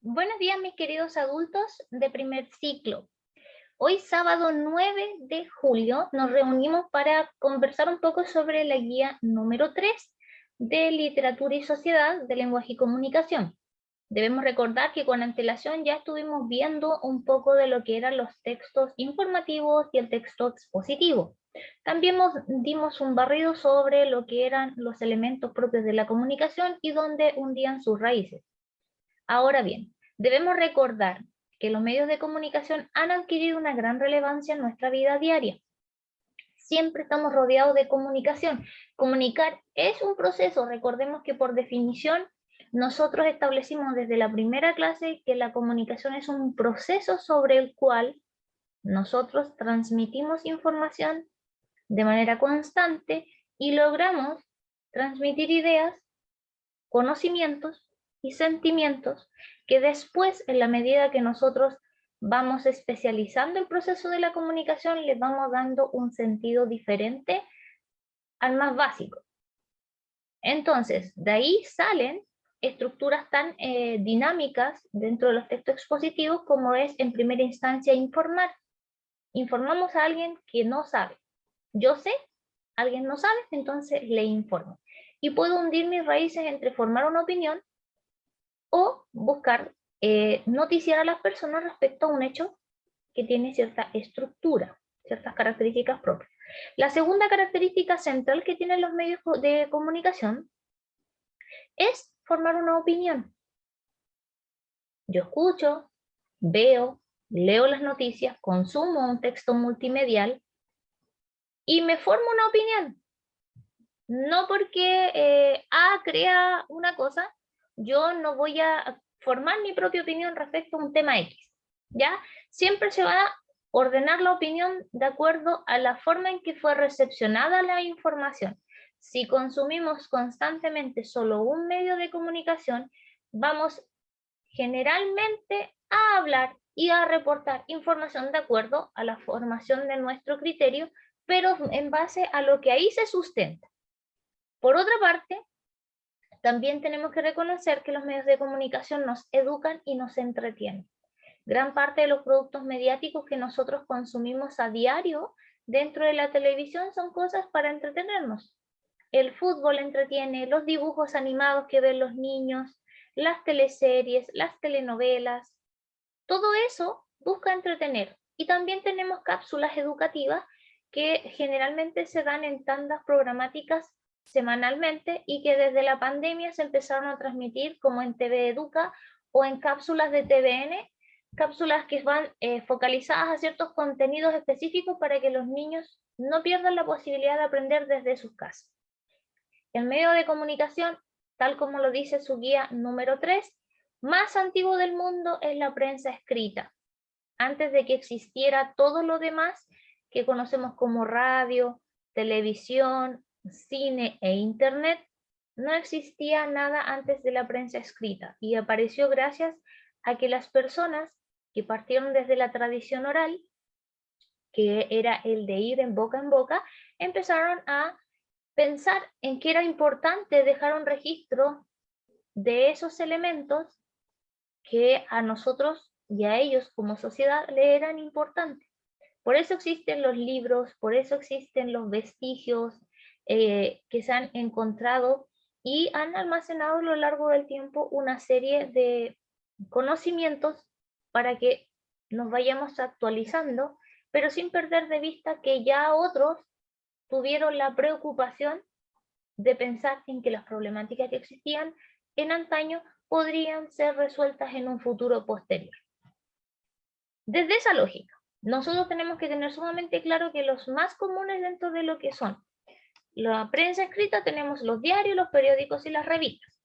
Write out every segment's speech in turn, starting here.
Buenos días, mis queridos adultos de primer ciclo. Hoy, sábado 9 de julio, nos reunimos para conversar un poco sobre la guía número 3 de Literatura y Sociedad de Lenguaje y Comunicación. Debemos recordar que con antelación ya estuvimos viendo un poco de lo que eran los textos informativos y el texto expositivo. También dimos un barrido sobre lo que eran los elementos propios de la comunicación y dónde hundían sus raíces. Ahora bien, debemos recordar que los medios de comunicación han adquirido una gran relevancia en nuestra vida diaria. Siempre estamos rodeados de comunicación. Comunicar es un proceso. Recordemos que por definición nosotros establecimos desde la primera clase que la comunicación es un proceso sobre el cual nosotros transmitimos información de manera constante y logramos transmitir ideas, conocimientos y sentimientos que después, en la medida que nosotros vamos especializando el proceso de la comunicación, les vamos dando un sentido diferente al más básico. Entonces, de ahí salen estructuras tan dinámicas dentro de los textos expositivos como es, en primera instancia, informar. Informamos a alguien que no sabe. Yo sé, alguien no sabe, entonces le informo. Y puedo hundir mis raíces entre formar una opinión o buscar noticiar a las personas respecto a un hecho que tiene cierta estructura, ciertas características propias. La segunda característica central que tienen los medios de comunicación es formar una opinión. Yo escucho, veo, leo las noticias, consumo un texto multimedial y me formo una opinión. No porque A crea una cosa, yo no voy a formar mi propia opinión respecto a un tema X, ¿ya? Siempre se va a ordenar la opinión de acuerdo a la forma en que fue recepcionada la información. Si consumimos constantemente solo un medio de comunicación, vamos generalmente a hablar y a reportar información de acuerdo a la formación de nuestro criterio, pero en base a lo que ahí se sustenta. Por otra parte, también tenemos que reconocer que los medios de comunicación nos educan y nos entretienen. Gran parte de los productos mediáticos que nosotros consumimos a diario dentro de la televisión son cosas para entretenernos. El fútbol entretiene, los dibujos animados que ven los niños, las teleseries, las telenovelas, todo eso busca entretener. Y también tenemos cápsulas educativas que generalmente se dan en tandas programáticas semanalmente y que desde la pandemia se empezaron a transmitir como en TV Educa o en cápsulas de TVN, cápsulas que van focalizadas a ciertos contenidos específicos para que los niños no pierdan la posibilidad de aprender desde sus casas. El medio de comunicación, tal como lo dice su guía número 3, más antiguo del mundo es la prensa escrita. Antes de que existiera todo lo demás que conocemos como radio, televisión, cine e internet, no existía nada antes de la prensa escrita y apareció gracias a que las personas que partieron desde la tradición oral, que era el de ir en boca, empezaron a pensar en que era importante dejar un registro de esos elementos que a nosotros y a ellos como sociedad le eran importantes. Por eso existen los libros, por eso existen los vestigios que se han encontrado y han almacenado a lo largo del tiempo una serie de conocimientos para que nos vayamos actualizando, pero sin perder de vista que ya otros tuvieron la preocupación de pensar en que las problemáticas que existían en antaño podrían ser resueltas en un futuro posterior. Desde esa lógica, nosotros tenemos que tener sumamente claro que los más comunes dentro de lo que son la prensa escrita tenemos los diarios, los periódicos y las revistas.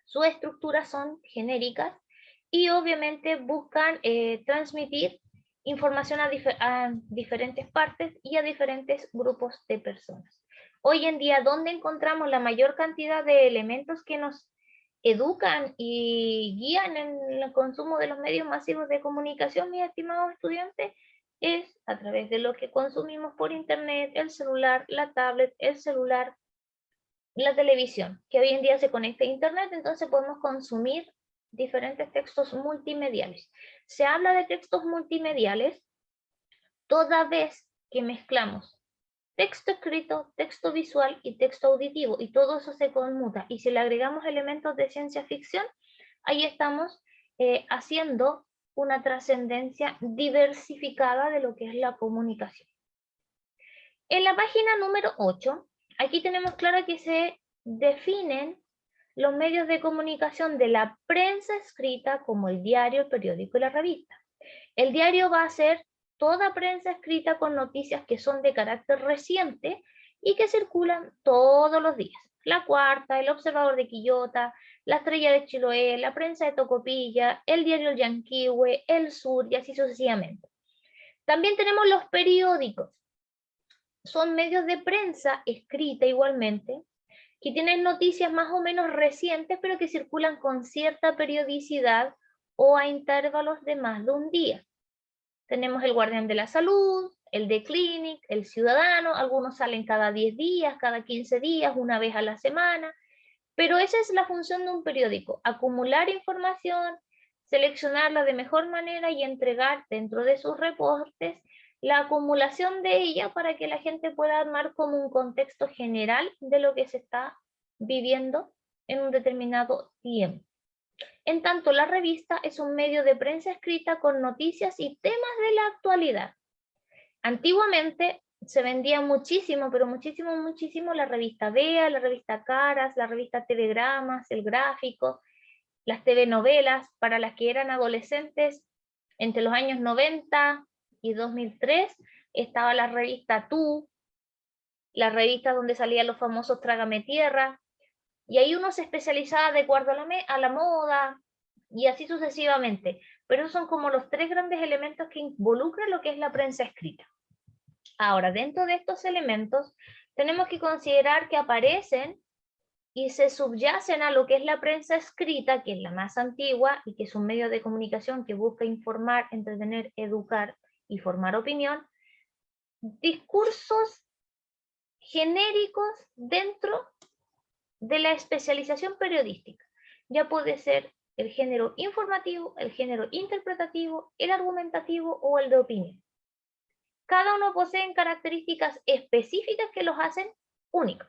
Sus estructuras son genéricas y obviamente buscan transmitir información a diferentes partes y a diferentes grupos de personas. Hoy en día, ¿dónde encontramos la mayor cantidad de elementos que nos educan y guían en el consumo de los medios masivos de comunicación, mis estimados estudiantes? Es a través de lo que consumimos por internet, el celular, la tablet, el celular, la televisión, que hoy en día se conecta a internet, entonces podemos consumir diferentes textos multimediales. Se habla de textos multimediales toda vez que mezclamos texto escrito, texto visual y texto auditivo, y todo eso se conmuta. Y si le agregamos elementos de ciencia ficción, ahí estamos haciendo una trascendencia diversificada de lo que es la comunicación. En la página número 8, aquí tenemos claro que se definen los medios de comunicación de la prensa escrita como el diario, el periódico y la revista. El diario va a ser toda prensa escrita con noticias que son de carácter reciente y que circulan todos los días. La Cuarta, el Observador de Quillota, la Estrella de Chiloé, la prensa de Tocopilla, el diario El Yanquihue, El Sur y así sucesivamente. También tenemos los periódicos. Son medios de prensa escrita igualmente, que tienen noticias más o menos recientes, pero que circulan con cierta periodicidad o a intervalos de más de un día. Tenemos el Guardián de la Salud, el The Clinic, el Ciudadano, algunos salen cada 10 días, cada 15 días, una vez a la semana, pero esa es la función de un periódico, acumular información, seleccionarla de mejor manera y entregar dentro de sus reportes la acumulación de ella para que la gente pueda armar como un contexto general de lo que se está viviendo en un determinado tiempo. En tanto, la revista es un medio de prensa escrita con noticias y temas de la actualidad. Antiguamente se vendía muchísimo, pero muchísimo, muchísimo la revista Vea, la revista Caras, la revista Telegramas, el Gráfico, las telenovelas para las que eran adolescentes entre los años 90 y 2003, estaba la revista Tú, la revista donde salían los famosos Trágame Tierra, y ahí uno se especializaba de acuerdo a la moda, y así sucesivamente. Pero esos son como los tres grandes elementos que involucran lo que es la prensa escrita. Ahora, dentro de estos elementos, tenemos que considerar que aparecen y se subyacen a lo que es la prensa escrita, que es la más antigua y que es un medio de comunicación que busca informar, entretener, educar y formar opinión, discursos genéricos dentro de la especialización periodística. Ya puede ser el género informativo, el género interpretativo, el argumentativo o el de opinión. Cada uno posee características específicas que los hacen únicos.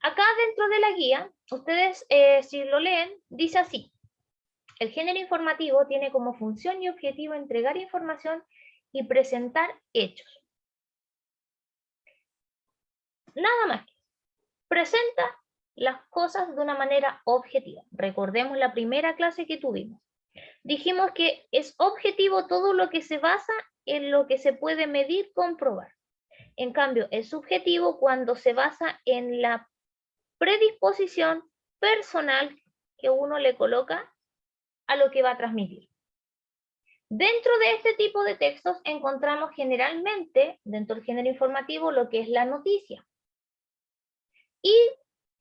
Acá dentro de la guía, ustedes si lo leen, dice así: el género informativo tiene como función y objetivo entregar información y presentar hechos. Nada más. Presenta las cosas de una manera objetiva. Recordemos la primera clase que tuvimos. Dijimos que es objetivo todo lo que se basa en lo que se puede medir, comprobar. En cambio, es subjetivo cuando se basa en la predisposición personal que uno le coloca a lo que va a transmitir. Dentro de este tipo de textos encontramos generalmente, dentro del género informativo, lo que es la noticia. Y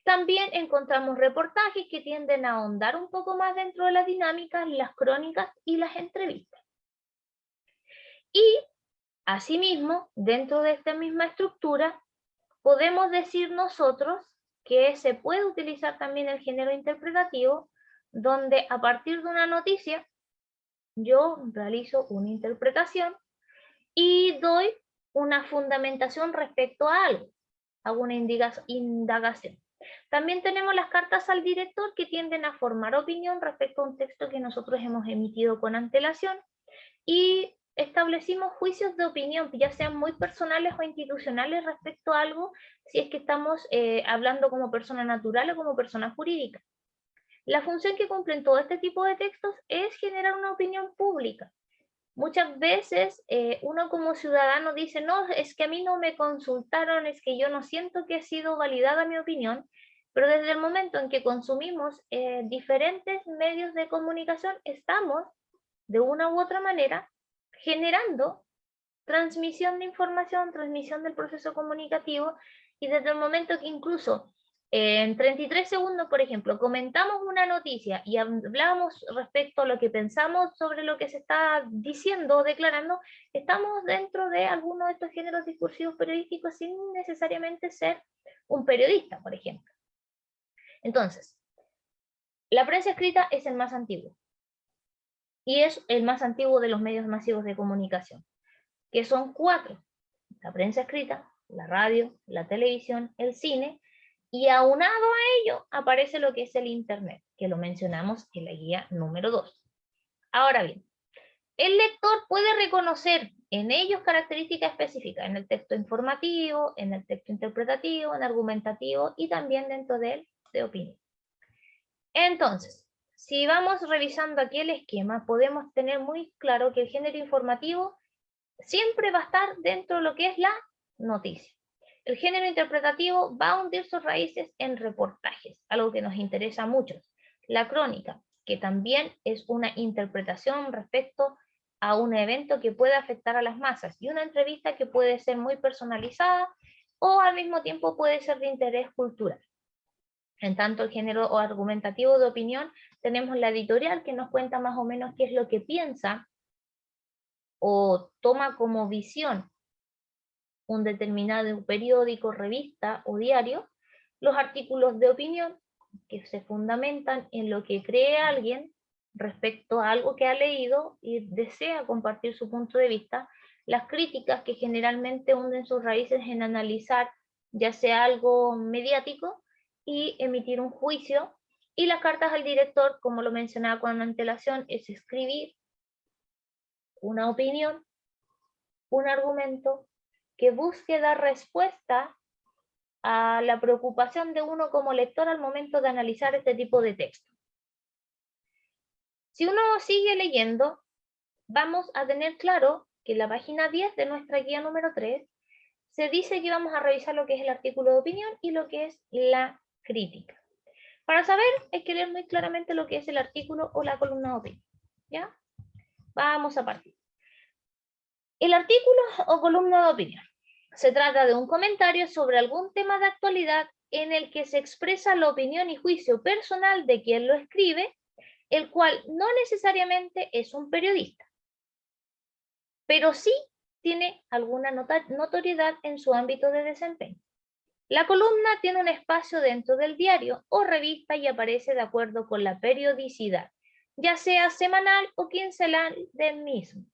también encontramos reportajes que tienden a ahondar un poco más dentro de las dinámicas, las crónicas y las entrevistas. Y asimismo, dentro de esta misma estructura, podemos decir nosotros que se puede utilizar también el género interpretativo, donde a partir de una noticia yo realizo una interpretación y doy una fundamentación respecto a algo, hago una indagación. También tenemos las cartas al director que tienden a formar opinión respecto a un texto que nosotros hemos emitido con antelación y establecimos juicios de opinión, ya sean muy personales o institucionales respecto a algo, si es que estamos hablando como persona natural o como persona jurídica. La función que cumplen todo este tipo de textos es generar una opinión pública. Muchas veces uno como ciudadano dice, no, es que a mí no me consultaron, es que yo no siento que ha sido validada mi opinión, pero desde el momento en que consumimos diferentes medios de comunicación, estamos de una u otra manera generando transmisión de información, transmisión del proceso comunicativo, y desde el momento que incluso en 33 segundos, por ejemplo, comentamos una noticia y hablamos respecto a lo que pensamos sobre lo que se está diciendo o declarando, estamos dentro de alguno de estos géneros discursivos periodísticos sin necesariamente ser un periodista, por ejemplo. Entonces, La prensa escrita es el más antiguo y es el más antiguo de los medios masivos de comunicación, que son 4: la prensa escrita, la radio, la televisión, el cine, y aunado a ello aparece lo que es el Internet, que lo mencionamos en la guía número 2. Ahora bien, el lector puede reconocer en ellos características específicas, en el texto informativo, en el texto interpretativo, en argumentativo y también dentro de él de opinión. Entonces, si vamos revisando aquí el esquema, podemos tener muy claro que el género informativo siempre va a estar dentro de lo que es la noticia. El género interpretativo va a hundir sus raíces en reportajes, algo que nos interesa mucho. La crónica, que también es una interpretación respecto a un evento que puede afectar a las masas, y una entrevista que puede ser muy personalizada o al mismo tiempo puede ser de interés cultural. En tanto el género argumentativo de opinión, tenemos la editorial que nos cuenta más o menos qué es lo que piensa o toma como visión un determinado periódico, revista o diario. Los artículos de opinión, que se fundamentan en lo que cree alguien respecto a algo que ha leído y desea compartir su punto de vista. Las críticas, que generalmente hunden sus raíces en analizar ya sea algo mediático y emitir un juicio. Y las cartas al director, como lo mencionaba con antelación, es escribir una opinión, un argumento que busque dar respuesta a la preocupación de uno como lector al momento de analizar este tipo de texto. Si uno sigue leyendo, vamos a tener claro que en la página 10 de nuestra guía número 3 se dice que vamos a revisar lo que es el artículo de opinión y lo que es la crítica. Para saber, hay que leer muy claramente lo que es el artículo o la columna de opinión. ¿Ya? Vamos a partir. El artículo o columna de opinión se trata de un comentario sobre algún tema de actualidad en el que se expresa la opinión y juicio personal de quien lo escribe, el cual no necesariamente es un periodista, pero sí tiene alguna notoriedad en su ámbito de desempeño. La columna tiene un espacio dentro del diario o revista y aparece de acuerdo con la periodicidad, ya sea semanal o quincenal del mismo.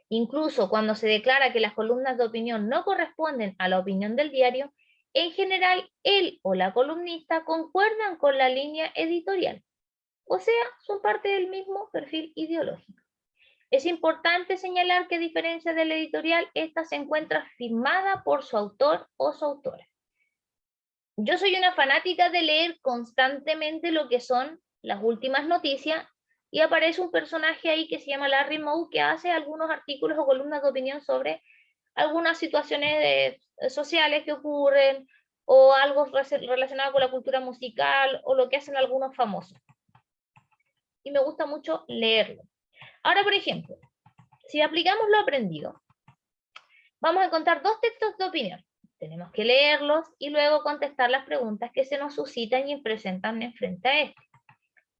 Incluso cuando se declara que las columnas de opinión no corresponden a la opinión del diario, en general él o la columnista concuerdan con la línea editorial, o sea, son parte del mismo perfil ideológico. Es importante señalar que a diferencia del editorial, esta se encuentra firmada por su autor o su autora. Yo soy una fanática de leer constantemente lo que son las últimas noticias y aparece un personaje ahí que se llama Larry Moe que hace algunos artículos o columnas de opinión sobre algunas situaciones sociales que ocurren o algo relacionado con la cultura musical o lo que hacen algunos famosos. Y me gusta mucho leerlo. Ahora, por ejemplo, si aplicamos lo aprendido, vamos a encontrar 2 textos de opinión. Tenemos que leerlos y luego contestar las preguntas que se nos suscitan y presentan enfrente a este.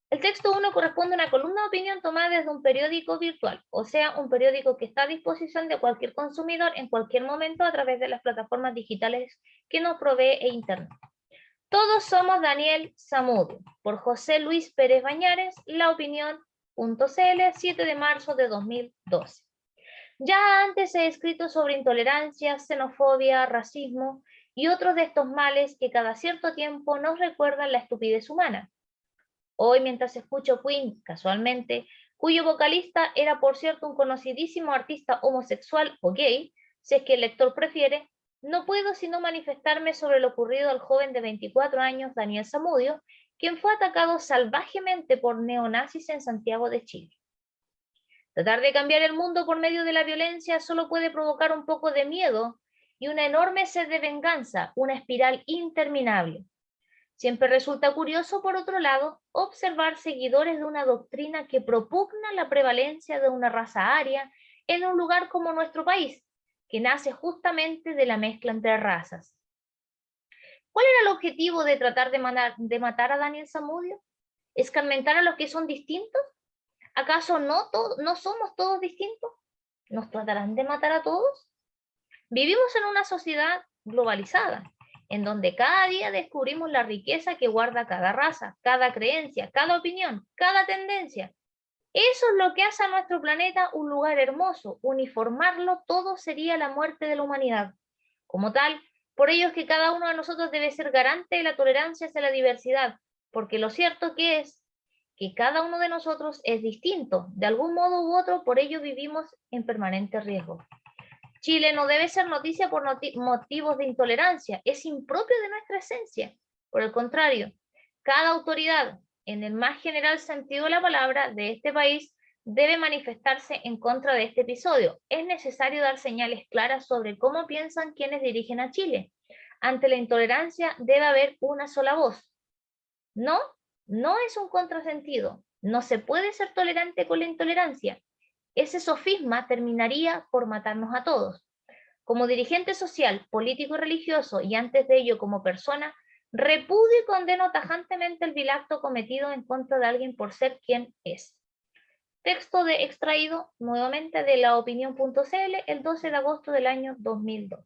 El texto 1 corresponde a una columna de opinión tomada desde un periódico virtual, o sea, un periódico que está a disposición de cualquier consumidor en cualquier momento a través de las plataformas digitales que nos provee Internet. Todos somos Daniel Zamudio, por José Luis Pérez Bañares, laopinión.cl, 7 de marzo de 2012. Ya antes he escrito sobre intolerancia, xenofobia, racismo y otros de estos males que cada cierto tiempo nos recuerdan la estupidez humana. Hoy, mientras escucho Queen, casualmente, cuyo vocalista era, por cierto, un conocidísimo artista homosexual o gay, si es que el lector prefiere, no puedo sino manifestarme sobre lo ocurrido al joven de 24 años, Daniel Zamudio, quien fue atacado salvajemente por neonazis en Santiago de Chile. Tratar de cambiar el mundo por medio de la violencia solo puede provocar un poco de miedo y una enorme sed de venganza, una espiral interminable. Siempre resulta curioso, por otro lado, observar seguidores de una doctrina que propugna la prevalencia de una raza aria en un lugar como nuestro país, que nace justamente de la mezcla entre razas. ¿Cuál era el objetivo de tratar de matar a Daniel Zamudio? ¿Escarmentar a los que son distintos? ¿Acaso no somos todos distintos? ¿Nos tratarán de matar a todos? Vivimos en una sociedad globalizada en donde cada día descubrimos la riqueza que guarda cada raza, cada creencia, cada opinión, cada tendencia. Eso es lo que hace a nuestro planeta un lugar hermoso. Uniformarlo todo sería la muerte de la humanidad. Como tal, por ello es que cada uno de nosotros debe ser garante de la tolerancia hacia la diversidad, porque lo cierto que es que cada uno de nosotros es distinto, de algún modo u otro, por ello vivimos en permanente riesgo. Chile no debe ser noticia por motivos de intolerancia, es impropio de nuestra esencia. Por el contrario, cada autoridad, en el más general sentido de la palabra, de este país, debe manifestarse en contra de este episodio. Es necesario dar señales claras sobre cómo piensan quienes dirigen a Chile. Ante la intolerancia debe haber una sola voz. No, no es un contrasentido. No se puede ser tolerante con la intolerancia. Ese sofisma terminaría por matarnos a todos. Como dirigente social, político y religioso, y antes de ello como persona, repudio y condeno tajantemente el vil acto cometido en contra de alguien por ser quien es. Texto extraído nuevamente de la opinión.cl el 12 de agosto del año 2002.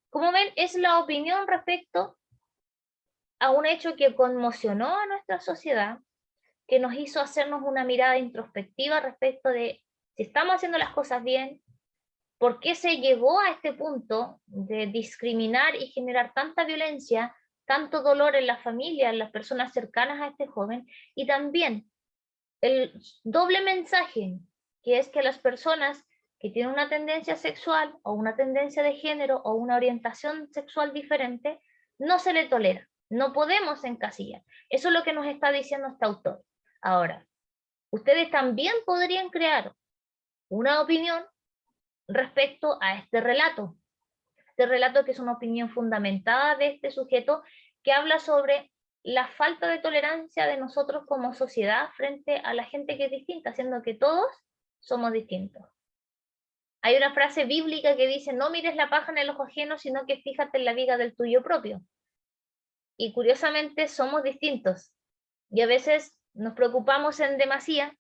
Como ven, es la opinión respecto a un hecho que conmocionó a nuestra sociedad, que nos hizo hacernos una mirada introspectiva respecto de si estamos haciendo las cosas bien, por qué se llegó a este punto de discriminar y generar tanta violencia, tanto dolor en la familia, en las personas cercanas a este joven, y también el doble mensaje, que es que las personas que tienen una tendencia sexual o una tendencia de género o una orientación sexual diferente, no se le tolera, no podemos encasillar. Eso es lo que nos está diciendo este autor. Ahora, ustedes también podrían crear una opinión respecto a este relato que es una opinión fundamentada de este sujeto que habla sobre la falta de tolerancia de nosotros como sociedad frente a la gente que es distinta, siendo que todos somos distintos. Hay una frase bíblica que dice, no mires la paja en el ojo ajeno, sino que fíjate en la viga del tuyo propio. Y curiosamente somos distintos. Y a veces nos preocupamos en demasía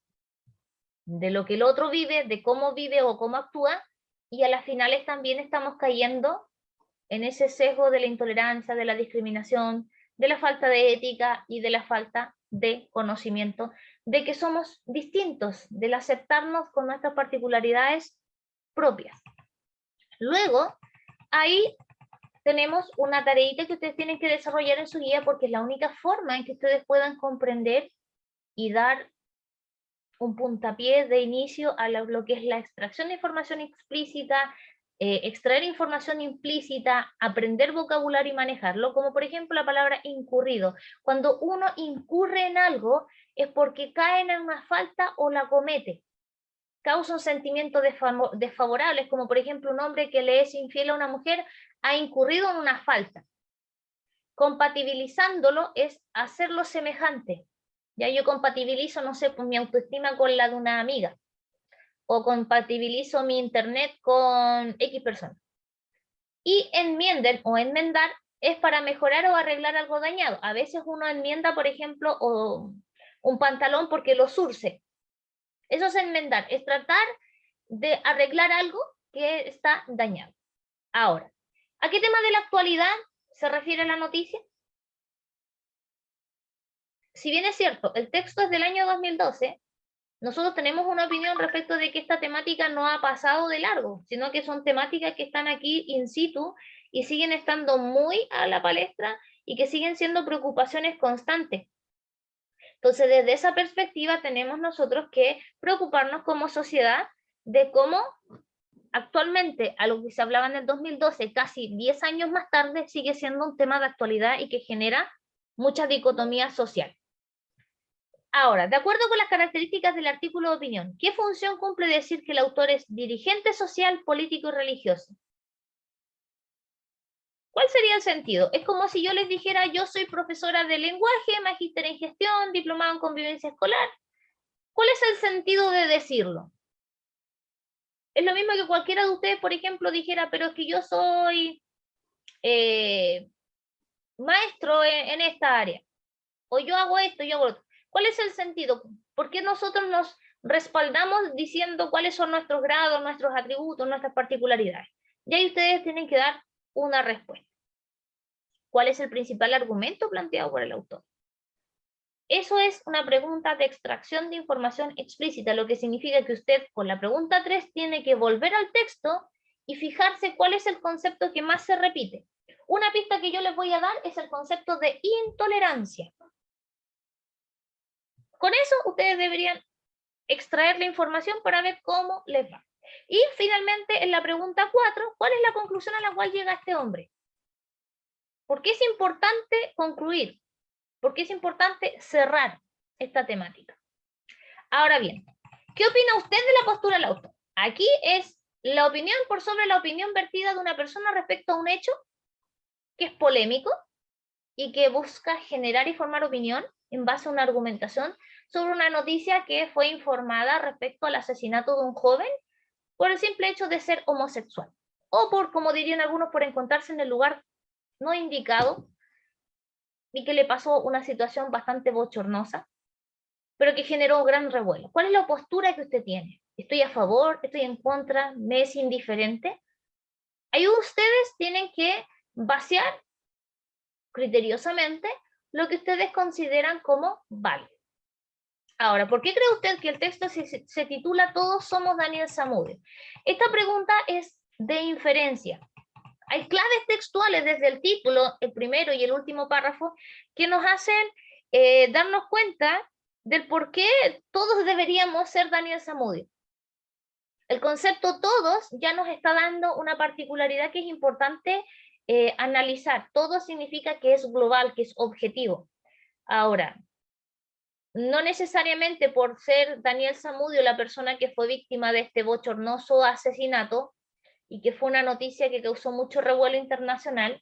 de lo que el otro vive, de cómo vive o cómo actúa, y a las finales también estamos cayendo en ese sesgo de la intolerancia, de la discriminación, de la falta de ética y de la falta de conocimiento, de que somos distintos, del aceptarnos con nuestras particularidades propias. Luego, ahí tenemos una tareita que ustedes tienen que desarrollar en su guía porque es la única forma en que ustedes puedan comprender y dar un puntapié de inicio a lo que es la extracción de información explícita, extraer información implícita, aprender vocabulario y manejarlo, como por ejemplo la palabra incurrido. Cuando uno incurre en algo es porque cae en una falta o la comete. Causa un sentimiento desfavorable, como por ejemplo un hombre que le es infiel a una mujer ha incurrido en una falta. Compatibilizándolo es hacerlo semejante. Ya yo compatibilizo, no sé, pues mi autoestima con la de una amiga. O compatibilizo mi internet con X persona. Y enmienden o enmendar es para mejorar o arreglar algo dañado. A veces uno enmienda, por ejemplo, o un pantalón porque lo surce. Eso es enmendar, es tratar de arreglar algo que está dañado. Ahora, ¿a qué tema de la actualidad se refiere la noticia? Si bien es cierto, el texto es del año 2012, nosotros tenemos una opinión respecto de que esta temática no ha pasado de largo, sino que son temáticas que están aquí in situ y siguen estando muy a la palestra y que siguen siendo preocupaciones constantes. Entonces, desde esa perspectiva tenemos nosotros que preocuparnos como sociedad de cómo actualmente, a lo que se hablaba en el 2012, casi 10 años más tarde, sigue siendo un tema de actualidad y que genera mucha dicotomía social. Ahora, de acuerdo con las características del artículo de opinión, ¿qué función cumple decir que el autor es dirigente social, político y religioso? ¿Cuál sería el sentido? Es como si yo les dijera, yo soy profesora de lenguaje, magíster en gestión, diplomado en convivencia escolar. ¿Cuál es el sentido de decirlo? Es lo mismo que cualquiera de ustedes, por ejemplo, dijera, pero es que yo soy maestro en esta área, o yo hago esto, yo hago otro. ¿Cuál es el sentido? ¿Por qué nosotros nos respaldamos diciendo cuáles son nuestros grados, nuestros atributos, nuestras particularidades? Y ahí ustedes tienen que dar una respuesta. ¿Cuál es el principal argumento planteado por el autor? Eso es una pregunta de extracción de información explícita, lo que significa que usted con la pregunta 3 tiene que volver al texto y fijarse cuál es el concepto que más se repite. Una pista que yo les voy a dar es el concepto de intolerancia. Con eso ustedes deberían extraer la información para ver cómo les va. Y finalmente, en la pregunta 4, ¿cuál es la conclusión a la cual llega este hombre? ¿Por qué es importante concluir? ¿Por qué es importante cerrar esta temática? Ahora bien, ¿qué opina usted de la postura del autor? Aquí es la opinión por sobre la opinión vertida de una persona respecto a un hecho que es polémico y que busca generar y formar opinión en base a una argumentación sobre una noticia que fue informada respecto al asesinato de un joven por el simple hecho de ser homosexual, o por, como dirían algunos, por encontrarse en el lugar no indicado y que le pasó una situación bastante bochornosa, pero que generó un gran revuelo. ¿Cuál es la postura que usted tiene? ¿Estoy a favor? ¿Estoy en contra? ¿Me es indiferente? Ahí ustedes tienen que vaciar criteriosamente lo que ustedes consideran como válido. Ahora, ¿por qué cree usted que el texto se titula Todos somos Daniel Zamudio? Esta pregunta es de inferencia. Hay claves textuales desde el título, el primero y el último párrafo, que nos hacen darnos cuenta del por qué todos deberíamos ser Daniel Zamudio. El concepto todos ya nos está dando una particularidad que es importante analizar. Todo significa que es global, que es objetivo. Ahora, no necesariamente por ser Daniel Zamudio la persona que fue víctima de este bochornoso asesinato y que fue una noticia que causó mucho revuelo internacional,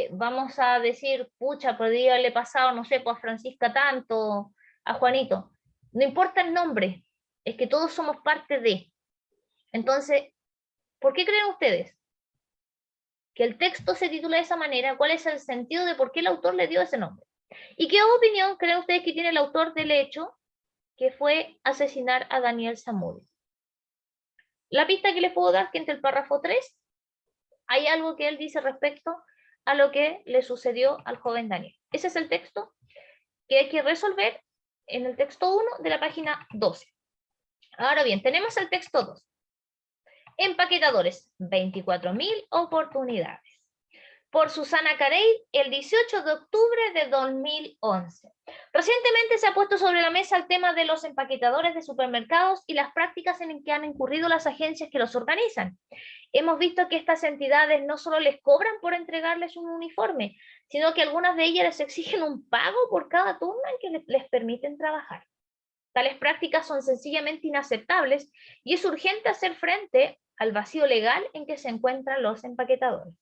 vamos a decir, pucha, podría haberle pasado, no sé, pues a Francisca tanto, a Juanito. No importa el nombre, es que todos somos parte de. Entonces, ¿por qué creen ustedes que el texto se titula de esa manera? ¿Cuál es el sentido de por qué el autor le dio ese nombre? ¿Y qué opinión creen ustedes que tiene el autor del hecho que fue asesinar a Daniel Zamudio? La pista que les puedo dar es que entre el párrafo 3 hay algo que él dice respecto a lo que le sucedió al joven Daniel. Ese es el texto que hay que resolver en el texto 1 de la página 12. Ahora bien, tenemos el texto 2. Empaquetadores, 24.000 oportunidades. Por Susana Carey, el 18 de octubre de 2011. Recientemente se ha puesto sobre la mesa el tema de los empaquetadores de supermercados y las prácticas en que han incurrido las agencias que los organizan. Hemos visto que estas entidades no solo les cobran por entregarles un uniforme, sino que algunas de ellas les exigen un pago por cada turno en que les permiten trabajar. Tales prácticas son sencillamente inaceptables y es urgente hacer frente al vacío legal en que se encuentran los empaquetadores.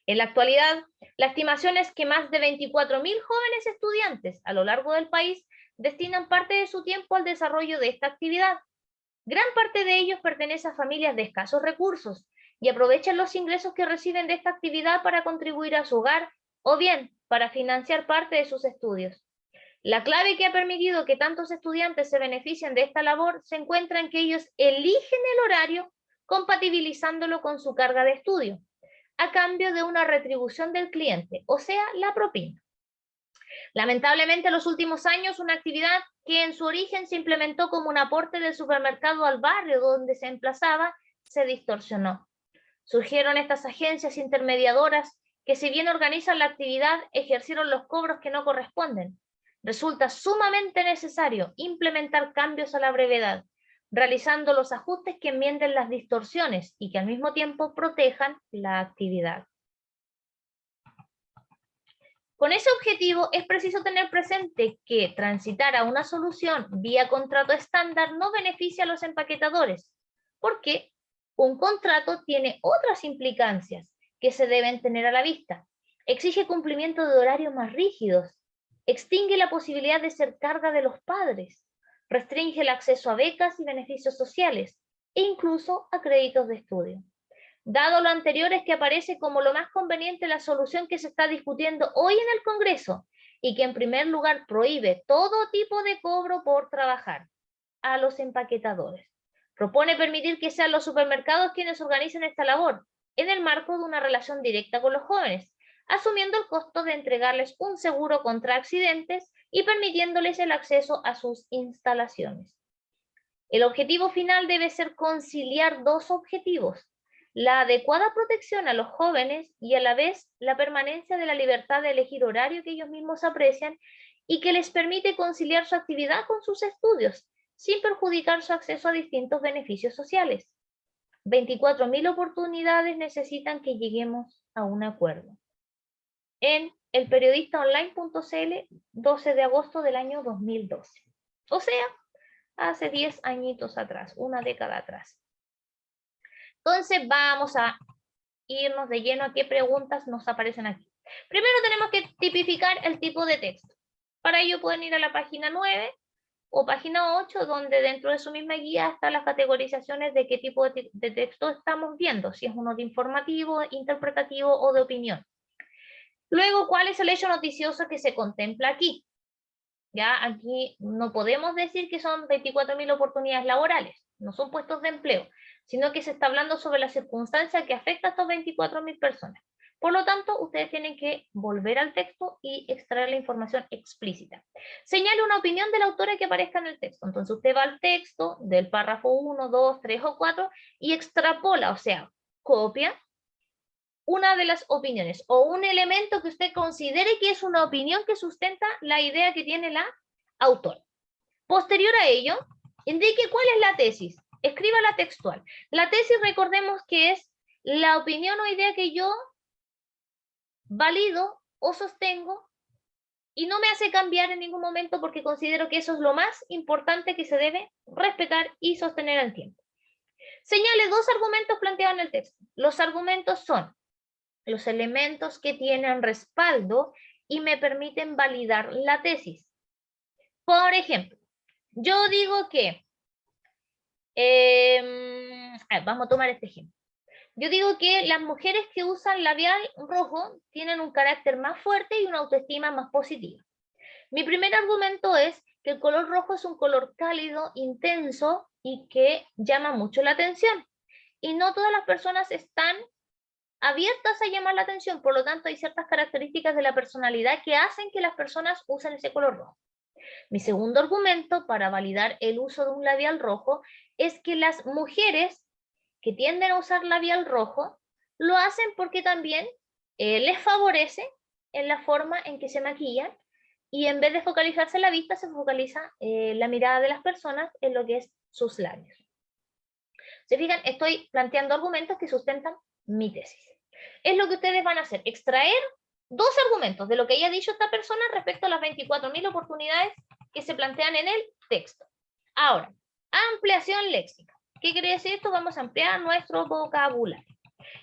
En la actualidad, la estimación es que más de 24.000 jóvenes estudiantes a lo largo del país destinan parte de su tiempo al desarrollo de esta actividad. Gran parte de ellos pertenece a familias de escasos recursos y aprovechan los ingresos que reciben de esta actividad para contribuir a su hogar o bien para financiar parte de sus estudios. La clave que ha permitido que tantos estudiantes se beneficien de esta labor se encuentra en que ellos eligen el horario compatibilizándolo con su carga de estudio, a cambio de una retribución del cliente, o sea, la propina. Lamentablemente, en los últimos años, una actividad que en su origen se implementó como un aporte del supermercado al barrio donde se emplazaba, se distorsionó. Surgieron estas agencias intermediadoras que, si bien organizan la actividad, ejercieron los cobros que no corresponden. Resulta sumamente necesario implementar cambios a la brevedad, realizando los ajustes que enmienden las distorsiones y que al mismo tiempo protejan la actividad. Con ese objetivo es preciso tener presente que transitar a una solución vía contrato estándar no beneficia a los empaquetadores, porque un contrato tiene otras implicancias que se deben tener a la vista. Exige cumplimiento de horarios más rígidos, extingue la posibilidad de ser carga de los padres, restringe el acceso a becas y beneficios sociales, e incluso a créditos de estudio. Dado lo anterior, es que aparece como lo más conveniente la solución que se está discutiendo hoy en el Congreso y que en primer lugar prohíbe todo tipo de cobro por trabajar a los empaquetadores. Propone permitir que sean los supermercados quienes organicen esta labor, en el marco de una relación directa con los jóvenes, asumiendo el costo de entregarles un seguro contra accidentes y permitiéndoles el acceso a sus instalaciones. El objetivo final debe ser conciliar dos objetivos: la adecuada protección a los jóvenes y a la vez la permanencia de la libertad de elegir horario que ellos mismos aprecian y que les permite conciliar su actividad con sus estudios, sin perjudicar su acceso a distintos beneficios sociales. 24.000 oportunidades necesitan que lleguemos a un acuerdo. En elperiodistaonline.cl, 12 de agosto del año 2012. O sea, hace 10 añitos atrás, una década atrás. Entonces vamos a irnos de lleno a qué preguntas nos aparecen aquí. Primero tenemos que tipificar el tipo de texto. Para ello pueden ir a la página 9 o página 8, donde dentro de su misma guía están las categorizaciones de qué tipo de texto estamos viendo, si es uno de informativo, interpretativo o de opinión. Luego, ¿cuál es el hecho noticioso que se contempla aquí? Ya aquí no podemos decir que son 24.000 oportunidades laborales, no son puestos de empleo, sino que se está hablando sobre la circunstancia que afecta a estas 24.000 personas. Por lo tanto, ustedes tienen que volver al texto y extraer la información explícita. Señale una opinión de la autora que aparezca en el texto. Entonces usted va al texto del párrafo 1, 2, 3 o 4 y extrapola, o sea, copia una de las opiniones o un elemento que usted considere que es una opinión que sustenta la idea que tiene la autora. Posterior a ello, indique cuál es la tesis. Escríbala textual. La tesis, recordemos que es la opinión o idea que yo valido o sostengo y no me hace cambiar en ningún momento porque considero que eso es lo más importante que se debe respetar y sostener al tiempo. Señale dos argumentos planteados en el texto. Los argumentos son los elementos que tienen respaldo y me permiten validar la tesis. Por ejemplo, yo digo que, vamos a tomar este ejemplo. Yo digo que las mujeres que usan labial rojo tienen un carácter más fuerte y una autoestima más positiva. Mi primer argumento es que el color rojo es un color cálido, intenso y que llama mucho la atención. Y no todas las personas están abiertas a llamar la atención, por lo tanto hay ciertas características de la personalidad que hacen que las personas usen ese color rojo. Mi segundo argumento para validar el uso de un labial rojo es que las mujeres que tienden a usar labial rojo lo hacen porque también les favorece en la forma en que se maquillan y en vez de focalizarse en la vista se focaliza la mirada de las personas en lo que es sus labios. ¿Se fijan? Estoy planteando argumentos que sustentan mi tesis. Es lo que ustedes van a hacer, extraer dos argumentos de lo que haya dicho esta persona respecto a las 24.000 oportunidades que se plantean en el texto. Ahora, ampliación léxica. ¿Qué quiere decir esto? Vamos a ampliar nuestro vocabulario.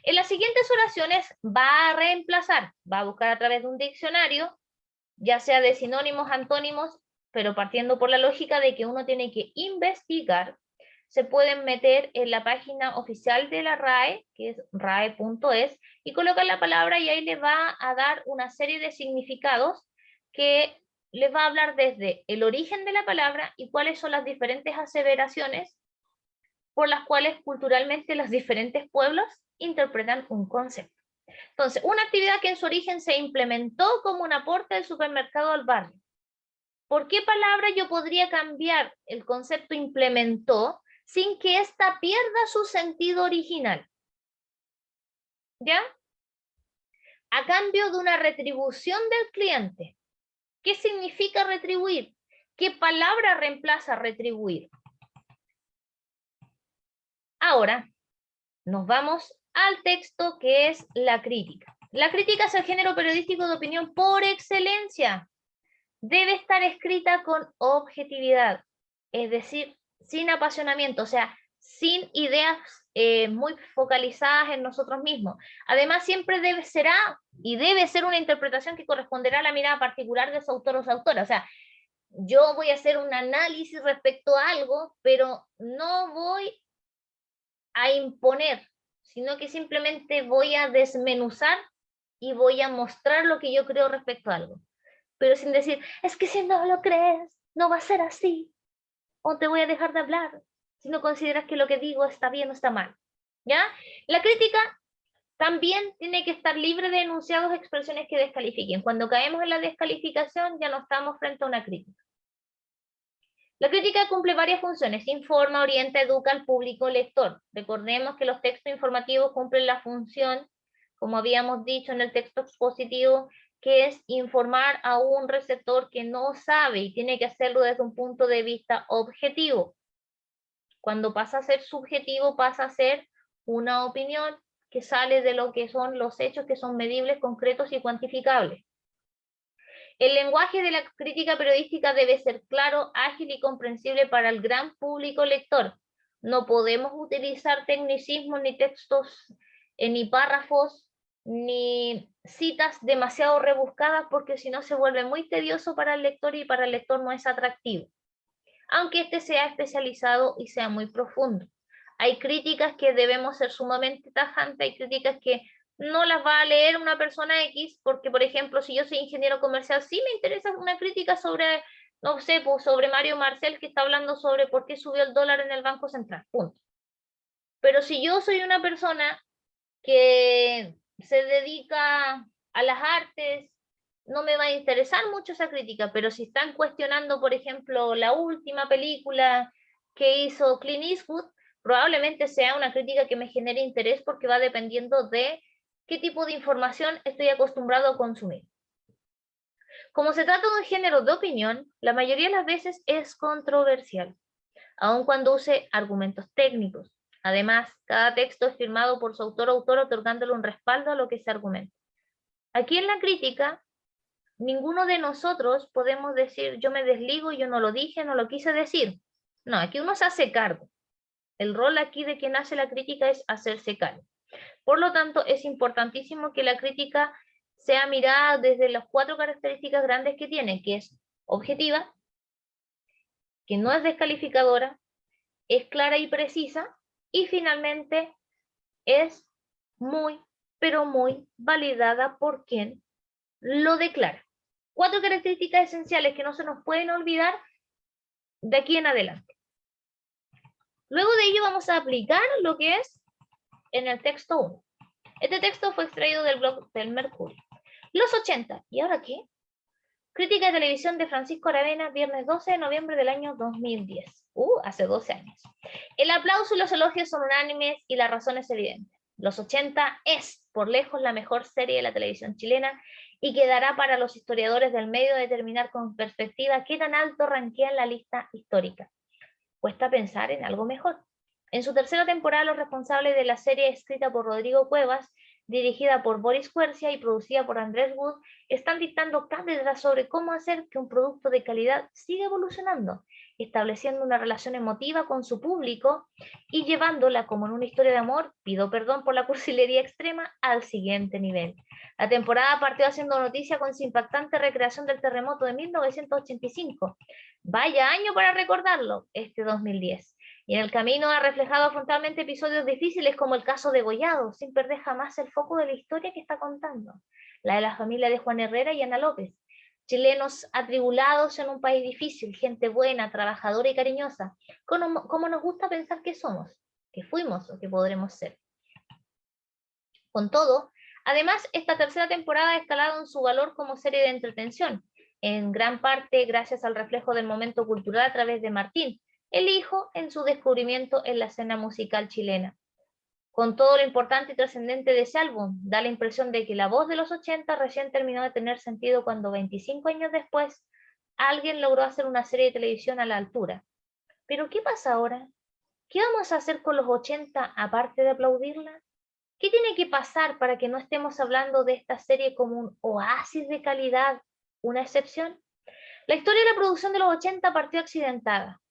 En las siguientes oraciones va a reemplazar, va a buscar a través de un diccionario, ya sea de sinónimos, antónimos, pero partiendo por la lógica de que uno tiene que investigar. Se pueden meter en la página oficial de la RAE, que es rae.es, y colocar la palabra y ahí les va a dar una serie de significados que les va a hablar desde el origen de la palabra y cuáles son las diferentes aseveraciones por las cuales culturalmente los diferentes pueblos interpretan un concepto. Entonces, una actividad que en su origen se implementó como un aporte del supermercado al barrio. ¿Por qué palabra yo podría cambiar el concepto implementó sin que ésta pierda su sentido original? ¿Ya? A cambio de una retribución del cliente. ¿Qué significa retribuir? ¿Qué palabra reemplaza retribuir? Ahora, nos vamos al texto que es la crítica. La crítica es el género periodístico de opinión por excelencia. Debe estar escrita con objetividad, es decir, sin apasionamiento, o sea, sin ideas muy focalizadas en nosotros mismos. Además, siempre debe ser una interpretación que corresponderá a la mirada particular de su autor o su autora. O sea, yo voy a hacer un análisis respecto a algo, pero no voy a imponer, sino que simplemente voy a desmenuzar y voy a mostrar lo que yo creo respecto a algo. Pero sin decir, es que si no lo crees, no va a ser así, o te voy a dejar de hablar, si no consideras que lo que digo está bien o está mal, ¿ya? La crítica También tiene que estar libre de enunciados o expresiones que descalifiquen. Cuando caemos en la descalificación ya no estamos frente a una crítica. La crítica cumple varias funciones: informa, orienta, educa al público lector. Recordemos que los textos informativos cumplen la función, como habíamos dicho en el texto expositivo, que es informar a un receptor que no sabe y tiene que hacerlo desde un punto de vista objetivo. Cuando pasa a ser subjetivo, pasa a ser una opinión que sale de lo que son los hechos, que son medibles, concretos y cuantificables. El lenguaje de la crítica periodística debe ser claro, ágil y comprensible para el gran público lector. No podemos utilizar tecnicismos ni textos, ni párrafos, ni citas demasiado rebuscadas, porque si no se vuelve muy tedioso para el lector y para el lector no es atractivo, aunque este sea especializado y sea muy profundo. Hay críticas que debemos ser sumamente tajantes, hay críticas que no las va a leer una persona X, porque por ejemplo, si yo soy ingeniero comercial, sí me interesa una crítica sobre, no sé, pues sobre Mario Marcel, que está hablando sobre por qué subió el dólar en el Banco Central, punto. Pero si yo soy una persona que se dedica a las artes, no me va a interesar mucho esa crítica, pero si están cuestionando, por ejemplo, la última película que hizo Clint Eastwood, probablemente sea una crítica que me genere interés, porque va dependiendo de qué tipo de información estoy acostumbrado a consumir. Como se trata de un género de opinión, la mayoría de las veces es controversial, aun cuando use argumentos técnicos. Además, cada texto es firmado por su autor o autora, otorgándole un respaldo a lo que se argumenta. Aquí en la crítica, ninguno de nosotros podemos decir yo me desligo, yo no lo dije, no lo quise decir. No, aquí uno se hace cargo. El rol aquí de quien hace la crítica es hacerse cargo. Por lo tanto, es importantísimo que la crítica sea mirada desde las 4 características grandes que tiene, que es objetiva, que no es descalificadora, es clara y precisa, y finalmente es muy, pero muy validada por quien lo declara. 4 características esenciales que no se nos pueden olvidar de aquí en adelante. Luego de ello vamos a aplicar lo que es en el texto 1. Este texto fue extraído del blog del Mercurio. Los 80. ¿Y ahora qué? Crítica de televisión de Francisco Aravena, viernes 12 de noviembre del año 2010. Hace 12 años. El aplauso y los elogios son unánimes y la razón es evidente. Los 80 es, por lejos, la mejor serie de la televisión chilena y quedará para los historiadores del medio determinar con perspectiva qué tan alto ranquea en la lista histórica. Cuesta pensar en algo mejor. En su tercera temporada, los responsables de la serie, escrita por Rodrigo Cuevas, dirigida por Boris Quercia y producida por Andrés Wood, están dictando cátedras sobre cómo hacer que un producto de calidad siga evolucionando, estableciendo una relación emotiva con su público y llevándola, como en una historia de amor, pido perdón por la cursilería extrema, al siguiente nivel. La temporada partió haciendo noticia con su impactante recreación del terremoto de 1985. Vaya año para recordarlo, este 2010. Y en el camino ha reflejado frontalmente episodios difíciles como el caso de Gollado, sin perder jamás el foco de la historia que está contando, la de la familia de Juan Herrera y Ana López. Chilenos atribulados en un país difícil, gente buena, trabajadora y cariñosa, como nos gusta pensar que somos, que fuimos o que podremos ser. Con todo, además, esta tercera temporada ha escalado en su valor como serie de entretención, en gran parte gracias al reflejo del momento cultural a través de Martín, el hijo, en su descubrimiento en la escena musical chilena. Con todo lo importante y trascendente de ese álbum, da la impresión de que la voz de los 80 recién terminó de tener sentido cuando 25 años después alguien logró hacer una serie de televisión a la altura. ¿Pero qué pasa ahora? ¿Qué vamos a hacer con los 80 aparte de aplaudirla? ¿Qué tiene que pasar para que no estemos hablando de esta serie como un oasis de calidad, una excepción? La historia de la producción de los 80 partió accidentada.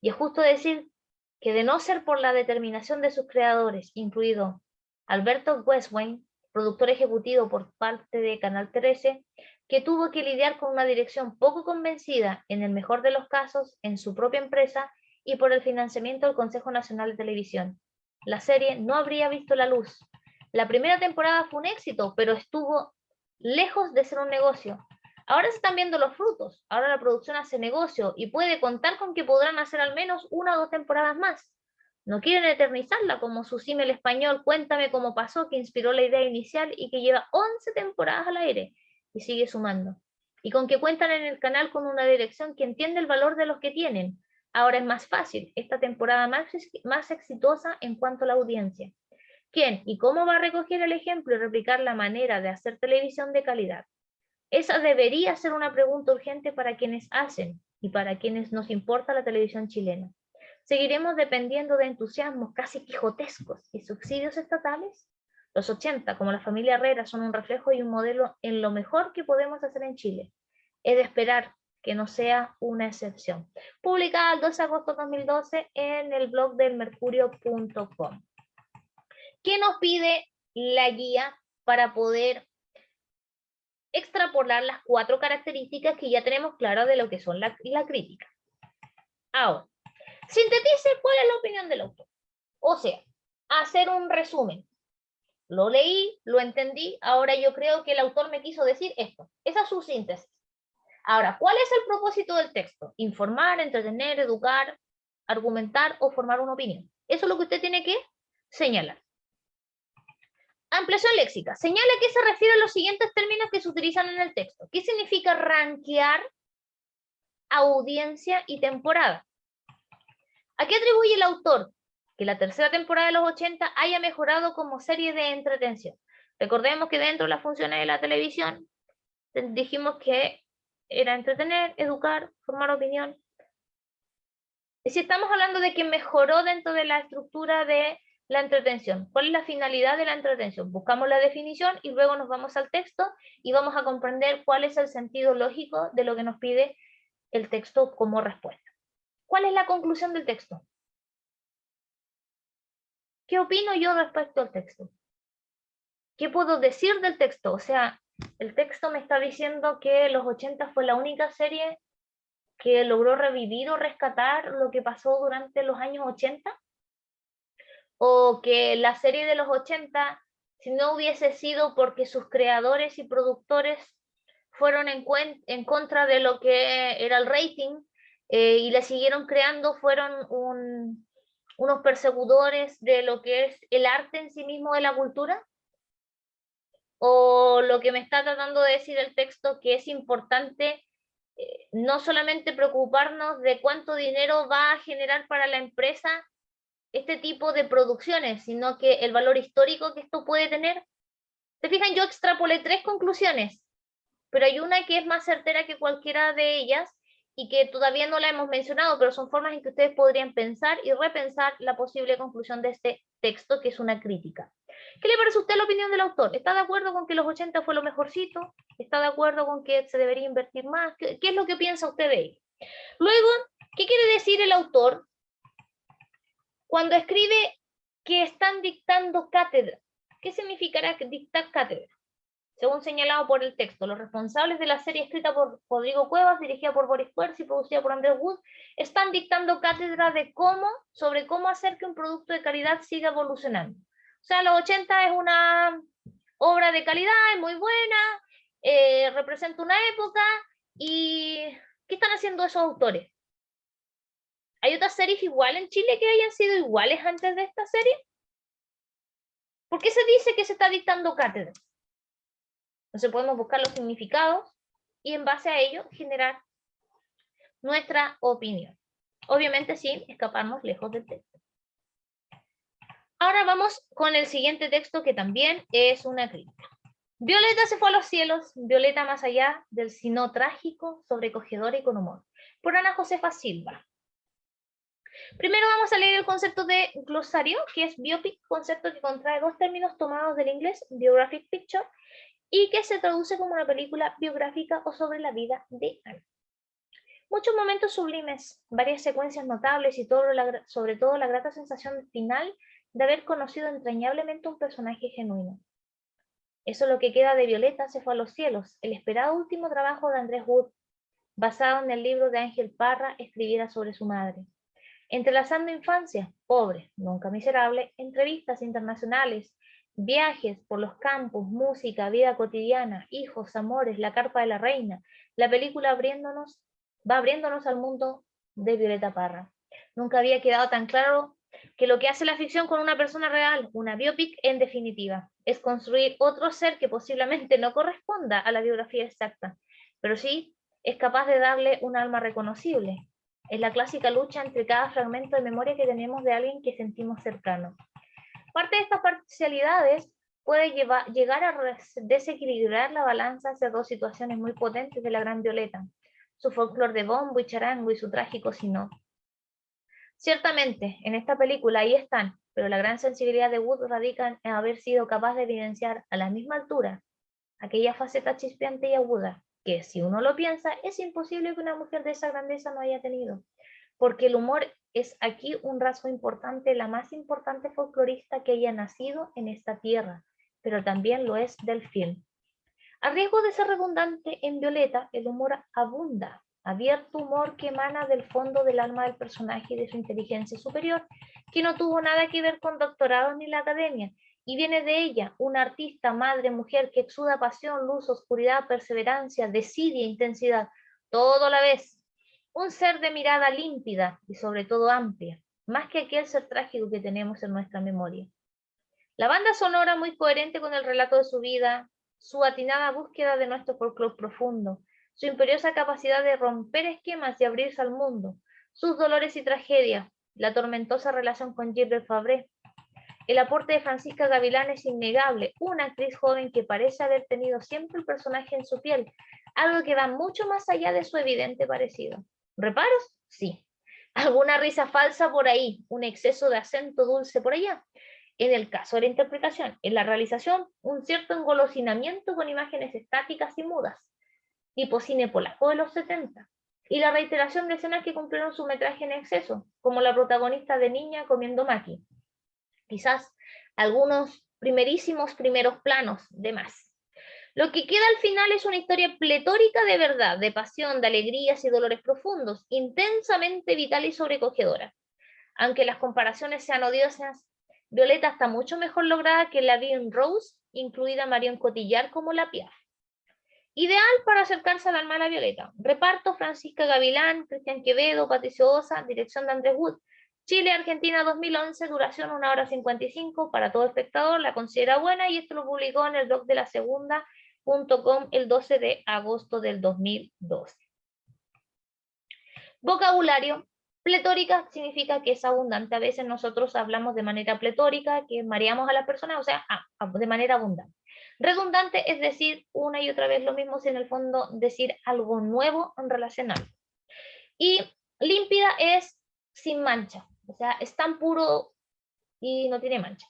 Y es justo decir que de no ser por la determinación de sus creadores, incluido Alberto Westwain, productor ejecutivo por parte de Canal 13, que tuvo que lidiar con una dirección poco convencida, en el mejor de los casos, en su propia empresa, y por el financiamiento del Consejo Nacional de Televisión, la serie no habría visto la luz. La primera temporada fue un éxito, pero estuvo lejos de ser un negocio. Ahora se están viendo los frutos, ahora la producción hace negocio y puede contar con que podrán hacer al menos 1 o 2 temporadas más. No quieren eternizarla como su símil español Cuéntame cómo pasó, que inspiró la idea inicial y que lleva 11 temporadas al aire y sigue sumando. Y con que cuentan en el canal con una dirección que entiende el valor de los que tienen. Ahora es más fácil, esta temporada más exitosa en cuanto a la audiencia. ¿Quién y cómo va a recoger el ejemplo y replicar la manera de hacer televisión de calidad? Esa debería ser una pregunta urgente para quienes hacen y para quienes nos importa la televisión chilena. ¿Seguiremos dependiendo de entusiasmos casi quijotescos y subsidios estatales? Los 80, como la familia Herrera, son un reflejo y un modelo en lo mejor que podemos hacer en Chile. Es de esperar que no sea una excepción. Publicada el 12 de agosto de 2012 en el blog del mercurio.com. ¿Qué nos pide la guía para poder extrapolar las 4 características que ya tenemos claras de lo que son la crítica? Ahora, sintetice cuál es la opinión del autor. O sea, hacer un resumen. Lo leí, lo entendí, ahora yo creo que el autor me quiso decir esto. Esa es su síntesis. Ahora, ¿cuál es el propósito del texto? Informar, entretener, educar, argumentar o formar una opinión. Eso es lo que usted tiene que señalar. Ampliación léxica. Señala a qué se refieren los siguientes términos que se utilizan en el texto. ¿Qué significa rankear, audiencia y temporada? ¿A qué atribuye el autor que la tercera temporada de los 80 haya mejorado como serie de entretención? Recordemos que dentro de las funciones de la televisión dijimos que era entretener, educar, formar opinión. Y si estamos hablando de que mejoró dentro de la estructura de la entretención, ¿cuál es la finalidad de la entretención? Buscamos la definición y luego nos vamos al texto y vamos a comprender cuál es el sentido lógico de lo que nos pide el texto como respuesta. ¿Cuál es la conclusión del texto? ¿Qué opino yo respecto al texto? ¿Qué puedo decir del texto? O sea, el texto me está diciendo que Los 80 fue la única serie que logró revivir o rescatar lo que pasó durante los años 80, o que la serie de los 80, si no hubiese sido porque sus creadores y productores fueron en contra de lo que era el rating y le siguieron creando, fueron unos perseguidores de lo que es el arte en sí mismo de la cultura. O lo que me está tratando de decir el texto, que es importante no solamente preocuparnos de cuánto dinero va a generar para la empresa este tipo de producciones, sino que el valor histórico que esto puede tener. ¿Se fijan? Yo extrapolé 3 conclusiones, pero hay una que es más certera que cualquiera de ellas y que todavía no la hemos mencionado, pero son formas en que ustedes podrían pensar y repensar la posible conclusión de este texto, que es una crítica. ¿Qué le parece a usted la opinión del autor? ¿Está de acuerdo con que los 80 fue lo mejorcito? ¿Está de acuerdo con que se debería invertir más? ¿Qué es lo que piensa usted de ello? Luego, ¿qué quiere decir el autor cuando escribe que están dictando cátedra? ¿Qué significará dictar cátedra? Según señalado por el texto, los responsables de la serie escrita por Rodrigo Cuevas, dirigida por Boris Puerci y producida por Andrés Wood, están dictando cátedra sobre cómo hacer que un producto de calidad siga evolucionando. O sea, los 80 es una obra de calidad, es muy buena, representa una época. ¿Y qué están haciendo esos autores? ¿Hay otras series igual en Chile que hayan sido iguales antes de esta serie? ¿Por qué se dice que se está dictando cátedra? Entonces podemos buscar los significados y en base a ello generar nuestra opinión. Obviamente sin escaparnos lejos del texto. Ahora vamos con el siguiente texto, que también es una crítica. Violeta se fue a los cielos, Violeta más allá del sino trágico, sobrecogedor y con humor. Por Ana Josefa Silva. Primero vamos a leer el concepto de glosario, que es biopic, concepto que contrae 2 términos tomados del inglés, biographic picture, y que se traduce como una película biográfica o sobre la vida de Ana. Muchos momentos sublimes, varias secuencias notables y sobre todo la grata sensación final de haber conocido entrañablemente un personaje genuino. Eso es lo que queda de Violeta se fue a los cielos, el esperado último trabajo de Andrés Wood, basado en el libro de Ángel Parra, escribida sobre su madre. Entrelazando infancia, pobre, nunca miserable, entrevistas internacionales, viajes por los campos, música, vida cotidiana, hijos, amores, la carpa de la reina, la película va abriéndonos al mundo de Violeta Parra. Nunca había quedado tan claro Que lo que hace la ficción con una persona real, una biopic en definitiva, es construir otro ser que posiblemente no corresponda a la biografía exacta, pero sí es capaz de darle un alma reconocible. Es la clásica lucha entre cada fragmento de memoria que tenemos de alguien que sentimos cercano. Parte de estas parcialidades puede llegar a desequilibrar la balanza hacia dos situaciones muy potentes de la Gran Violeta, su folclore de bombo y charango y su trágico sino. Ciertamente, en esta película ahí están, pero la gran sensibilidad de Wood radica en haber sido capaz de evidenciar a la misma altura aquella faceta chispeante y aguda, que si uno lo piensa, es imposible que una mujer de esa grandeza no haya tenido, porque el humor es aquí un rasgo importante, la más importante folclorista que haya nacido en esta tierra, pero también lo es del film. A riesgo de ser redundante, en Violeta el humor abunda, abierto humor que emana del fondo del alma del personaje y de su inteligencia superior, que no tuvo nada que ver con doctorado ni la academia, y viene de ella, una artista, madre, mujer que exuda pasión, luz, oscuridad, perseverancia, desidia, intensidad, todo a la vez. Un ser de mirada límpida y sobre todo amplia, más que aquel ser trágico que tenemos en nuestra memoria. La banda sonora muy coherente con el relato de su vida, su atinada búsqueda de nuestro folclore profundo, su imperiosa capacidad de romper esquemas y abrirse al mundo, sus dolores y tragedias, la tormentosa relación con Gilbert Fabré. El aporte de Francisca Gavilán es innegable, una actriz joven que parece haber tenido siempre el personaje en su piel, algo que va mucho más allá de su evidente parecido. ¿Reparos? Sí. ¿Alguna risa falsa por ahí? ¿Un exceso de acento dulce por allá? En el caso de la interpretación, en la realización, un cierto engolosinamiento con imágenes estáticas y mudas, tipo cine polaco de los 70, y la reiteración de escenas que cumplieron su metraje en exceso, como la protagonista de Niña comiendo maqui. Quizás algunos primeros planos de más. Lo que queda al final es una historia pletórica de verdad, de pasión, de alegrías y dolores profundos, intensamente vital y sobrecogedora. Aunque las comparaciones sean odiosas, Violeta está mucho mejor lograda que la Vie en Rose, incluida Marion Cotillard como la Piaf. Ideal para acercarse al alma de la Violeta. Reparto: Francisca Gavilán, Cristian Quevedo, Patricio Osa, dirección de Andrés Wood. Chile, Argentina 2011, duración 1 hora 55, para todo espectador, la considera buena, y esto lo publicó en el blog de la segunda.com el 12 de agosto del 2012. Vocabulario. Pletórica significa que es abundante. A veces nosotros hablamos de manera pletórica, que mareamos a la persona, o sea, de manera abundante. Redundante es decir una y otra vez lo mismo, sin en el fondo decir algo nuevo en relación a algo. Y límpida es sin mancha, o sea, es tan puro y no tiene mancha.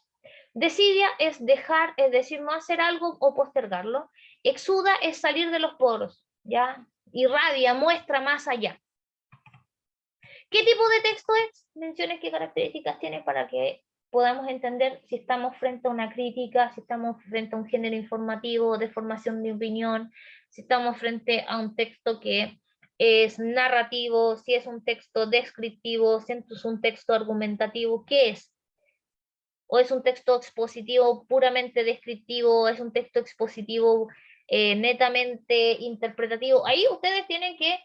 Desidia es dejar, es decir, no hacer algo o postergarlo. Exuda es salir de los poros, ¿ya? Irradia, muestra más allá. ¿Qué tipo de texto es? Menciones qué características tiene para que podamos entender si estamos frente a una crítica, si estamos frente a un género informativo de formación de opinión, si estamos frente a un texto que es narrativo, si es un texto descriptivo, si es un texto argumentativo. ¿Qué es? ¿O es un texto expositivo puramente descriptivo? ¿Es un texto expositivo netamente interpretativo? Ahí ustedes tienen que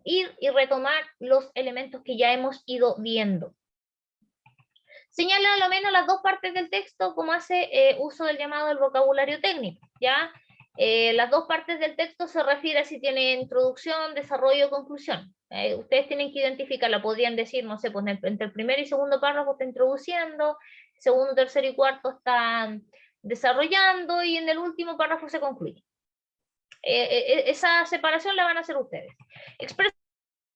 ir y retomar los elementos que ya hemos ido viendo. Señala al menos las dos partes del texto como hace uso del llamado del vocabulario técnico, ¿ya? Las dos partes del texto se refiere a si tiene introducción, desarrollo o conclusión. Ustedes tienen que identificarla, podrían decir, no sé, pues entre el primer y segundo párrafo está introduciendo, segundo, tercero y cuarto están desarrollando, y en el último párrafo se concluye. Esa separación la van a hacer ustedes.